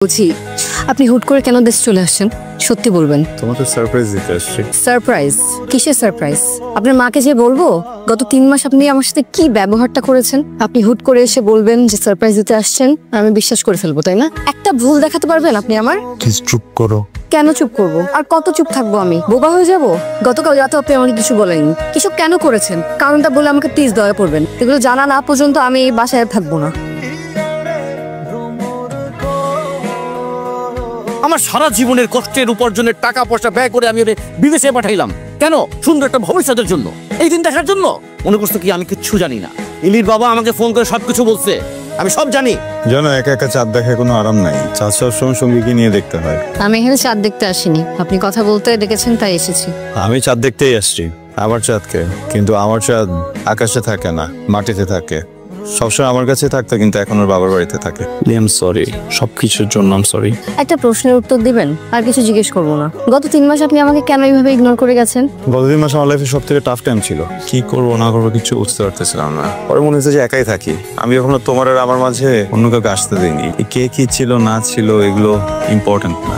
বলছি আপনি হুট করে কেন দেশ চলে আসছেন? সত্যি বলবেন। তোমাকে সারপ্রাইজ দিতে আসছি। সারপ্রাইজ? কিসের সারপ্রাইজ? আপনার মাকে যে বলবো গত 3 মাস আপনি আমার সাথে কি ব্যবহারটা করেছেন, আপনি হুট করে এসে বলবেন যে সারপ্রাইজ দিতে আসছেন, আমি বিশ্বাস করে ফেলবো, তাই না? একটা ভুল দেখাতে পারবেন আপনি আমার? প্লিজ চুপ করো। কেন চুপ করব? আর কত চুপ থাকবো আমি? বোবা হয়ে যাব? গতকাল রাতে আপনি আমাকে কিছু বলেননি, কিছু কেন করেছেন কারণটা বলে আমাকে প্লিজ দয়া করবেন। এগুলো জানা না পর্যন্ত আমি এই বাসায় থাকবো না। আমার সারা জীবনের কষ্টের উপার্জনের টাকা পয়সা ব্যয় করে আমি ওরে বিদেশে পাঠাইলাম কেন? সুন্দর একটা ভবিষ্যতের জন্য, এই দিন দেখার জন্য। মনে করছো কি আমি কিচ্ছু জানি না? ইলির বাবা আমাকে ফোন করে সবকিছু বলছে, আমি সব জানি। জানো একা একা চাঁদ দেখায় কোনো আরাম নাই, চাঁদ সবসময় সঙ্গীকে নিয়ে দেখতে হয়। আমি এখানে চাঁদ দেখতে আসিনি, আপনি কথা বলতে ডেকেছেন তাই এসেছি। আমি চাঁদ দেখতেই আসছি, আমার চাঁদকে। কিন্তু আমার চাঁদ আকাশে থাকে না, মাটিতে থাকে। সবসময় আমার কাছে থাকতো, কিন্তু এখন ওর বাবার বাড়িতে থাকে। আই এম সরি, সবকিছুর জন্য আই এম সরি। একটা প্রশ্নের উত্তর দিবেন, আর কিছু জিজ্ঞেস করবো না। গত 3 মাস আপনি আমাকে কেন এইভাবে ইগনোর করে গেছেন? গত 3 মাস আমার লাইফে সব থেকে টাফ টাইম ছিল। কি করবো না করবো কিছু বুঝতে পারতেছিলাম না। পরে মনে হচ্ছে যে একাই থাকি। আমি কখনো তোমার আর আমার মাঝে অন্য কাউকে আসতে দিইনি। কে কি ছিল না ছিল এগুলো ইম্পর্টেন্ট না।